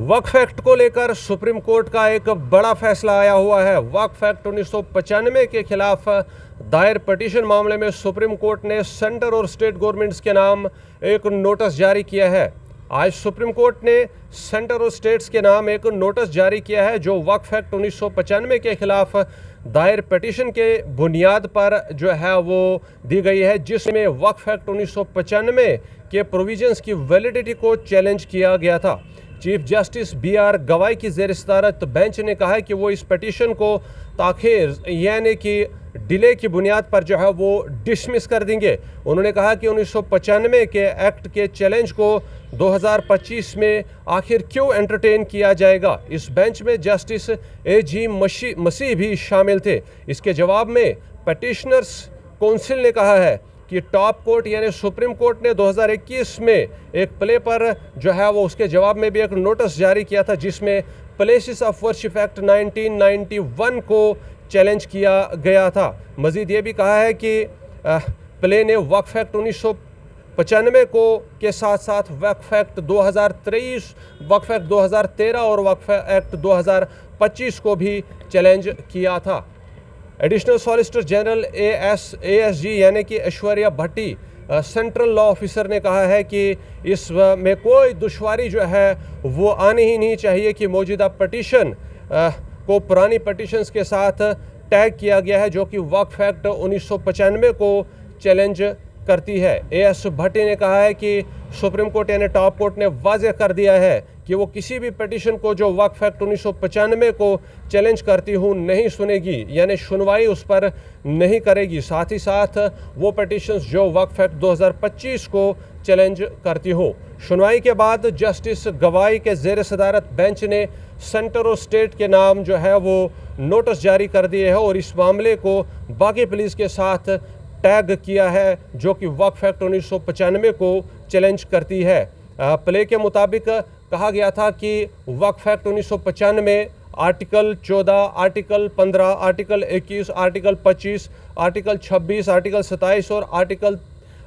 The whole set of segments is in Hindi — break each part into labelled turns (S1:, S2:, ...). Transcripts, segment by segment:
S1: वक्फ एक्ट को लेकर सुप्रीम कोर्ट का एक बड़ा फैसला आया हुआ है। वक्फ एक्ट 1995 के खिलाफ दायर पिटीशन मामले में सुप्रीम कोर्ट ने सेंटर और स्टेट गवर्नमेंट्स के नाम एक नोटिस जारी किया है। आज सुप्रीम कोर्ट ने सेंटर और स्टेट्स के नाम एक नोटिस जारी किया है जो वक्फ एक्ट 1995 के खिलाफ दायर पिटीशन के बुनियाद पर जो है वो दी गई है, जिसमें वक्फ एक्ट 1995 के प्रोविजंस की वैलिडिटी को चैलेंज किया गया था। चीफ जस्टिस BR गवाई की ज़ेर सदारत बेंच ने कहा है कि वो इस पिटीशन को ताख़ीर यानी कि डिले की बुनियाद पर जो है वो डिसमिस कर देंगे। उन्होंने कहा कि 1995 के एक्ट के चैलेंज को 2025 में आखिर क्यों एंटरटेन किया जाएगा। इस बेंच में जस्टिस AG मसीह भी शामिल थे। इसके जवाब में पिटिशनर्स काउंसिल ने कहा है कि टॉप कोर्ट यानी सुप्रीम कोर्ट ने 2021 में एक प्ले पर जो है वो उसके जवाब में भी एक नोटिस जारी किया था, जिसमें प्लेसेस ऑफ वर्शिप एक्ट 1991 को चैलेंज किया गया था। मजीद ये भी कहा है कि प्ले ने वक्फ एक्ट 1995 को के साथ साथ वक्फ एक्ट 2023, वक्फ एक्ट 2013 और वक्फ एक्ट 2025 को भी चैलेंज किया था। एडिशनल सॉलिसिटर जनरल ASG यानी कि ऐश्वर्या भट्टी सेंट्रल लॉ ऑफिसर ने कहा है कि इस में कोई दुश्वारी जो है वो आनी ही नहीं चाहिए कि मौजूदा पिटीशन को पुरानी पिटीशंस के साथ टैग किया गया है जो कि वक्फ एक्ट 1995 को चैलेंज करती है। AS भट्टी ने कहा है कि सुप्रीम कोर्ट यानी टॉप कोर्ट ने वाज़ेह कर दिया है कि वो किसी भी पिटीशन को जो वक्फ एक्ट 1995 को चैलेंज करती हूँ नहीं सुनेगी, यानी सुनवाई उस पर नहीं करेगी। साथ ही साथ वो पिटीशंस जो वक्फ एक्ट 2025 को चैलेंज करती हो। सुनवाई के बाद जस्टिस गवाई के ज़ेर सदारत बेंच ने सेंटर और स्टेट के नाम जो है वो नोटिस जारी कर दिए है और इस मामले को बाकी पुलिस के साथ टैग किया है जो कि वक्फ एक्ट 1995 को चैलेंज करती है। प्ले के मुताबिक कहा गया था कि Waqf act 1995 article 14, article 15, article 21, article 25, article 26, article 27 और आर्टिकल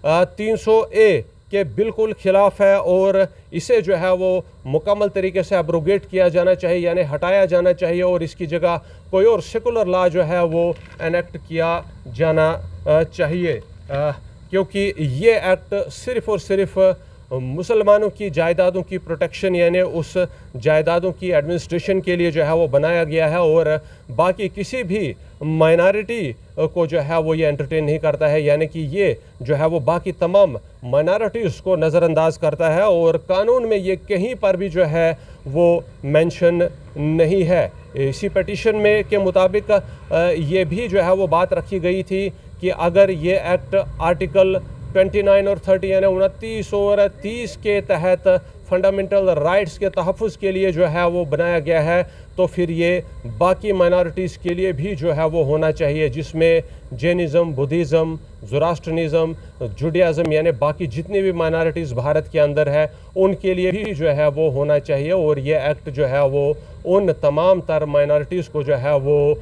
S1: 300A के बिल्कुल खिलाफ है और इसे जो है वो मुकम्मल तरीके से एब्रोगेट किया जाना चाहिए यानी हटाया जाना चाहिए और इसकी जगह कोई और सेकुलर लॉ जो है वो एनेक्ट किया जाना चाहिए, क्योंकि ये एक्ट सिर्फ़ और सिर्फ मुसलमानों की जायदादों की प्रोटेक्शन यानी उस जायदादों की एडमिनिस्ट्रेशन के लिए जो है वो बनाया गया है और बाकी किसी भी माइनॉरिटी को जो है वो ये एंटरटेन नहीं करता है, यानी कि ये जो है वो बाकी तमाम माइनॉरिटीज़ को नज़रअंदाज करता है और कानून में ये कहीं पर भी जो है वो मेंशन नहीं है। इसी पिटीशन में के मुताबिक ये भी जो है वो बात रखी गई थी कि अगर ये एक्ट आर्टिकल 29 और 30 यानी 29 और 30 के तहत फंडामेंटल राइट्स के तहफ़्फ़ुज़ के लिए जो है वो बनाया गया है तो फिर ये बाकी माइनॉरिटीज़ के लिए भी जो है वो होना चाहिए, जिसमें जैनिज़म, बुद्धिज़्म, ज़ोरास्ट्रियनिज़म, जुडियाज़म यानी बाकी जितनी भी माइनॉरिटीज़ भारत के अंदर है उनके लिए भी जो है वो होना चाहिए और ये एक्ट जो है वो उन तमाम तर माइनॉरिटीज़ को जो है वो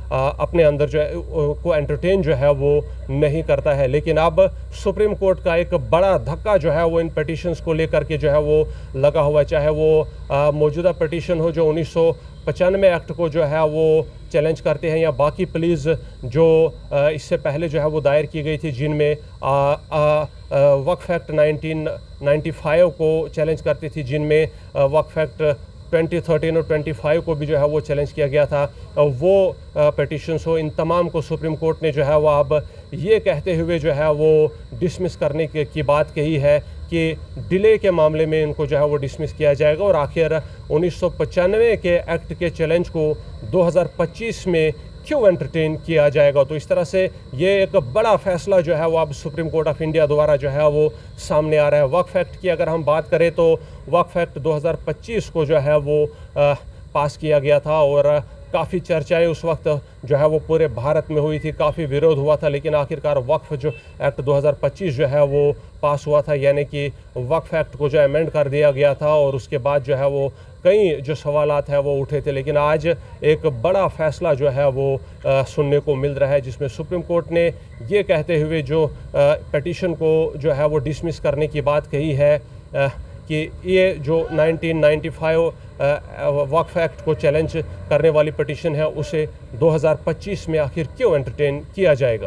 S1: अपने अंदर जो है को एंटरटेन जो है वो नहीं करता है। लेकिन अब सुप्रीम कोर्ट का एक बड़ा धक्का जो है वो इन पिटीशंस को लेकर के जो है वो लगा हुआ है, चाहे वो मौजूदा पिटीशन हो जो 1995 एक्ट को जो है वो चैलेंज करते हैं या बाकी प्लीज़ जो इससे पहले जो है वो दायर की गई थी जिनमें वक्फ एक्ट 1995 को चैलेंज करती थी, जिनमें वक्फ एक्ट 2013 और 25 को भी जो है वो चैलेंज किया गया था। वो पिटीशंस हो इन तमाम को सुप्रीम कोर्ट ने जो है वो अब ये कहते हुए जो है वो डिसमिस करने की बात कही है कि डिले के मामले में इनको जो है वो डिसमिस किया जाएगा और आखिर 1995 के एक्ट के चैलेंज को 2025 में क्यों एंटरटेन किया जाएगा। तो इस तरह से ये एक बड़ा फैसला जो है वो अब सुप्रीम कोर्ट ऑफ इंडिया द्वारा जो है वो सामने आ रहा है। वक्फ एक्ट की अगर हम बात करें तो वक्फ एक्ट 2025 को जो है वो पास किया गया था और काफ़ी चर्चाएं उस वक्त जो है वो पूरे भारत में हुई थी, काफ़ी विरोध हुआ था, लेकिन आखिरकार वक्फ जो एक्ट 2025 जो है वो पास हुआ था, यानी कि वक्फ एक्ट को जो अमेंड कर दिया गया था और उसके बाद जो है वो कई जो सवालात है वो उठे थे। लेकिन आज एक बड़ा फैसला जो है वो सुनने को मिल रहा है, जिसमें सुप्रीम कोर्ट ने ये कहते हुए जो पिटीशन को जो है वो डिसमिस करने की बात कही है कि ये जो 1995 वक्फ एक्ट को चैलेंज करने वाली पटिशन है उसे 2025 में आखिर क्यों एंटरटेन किया जाएगा।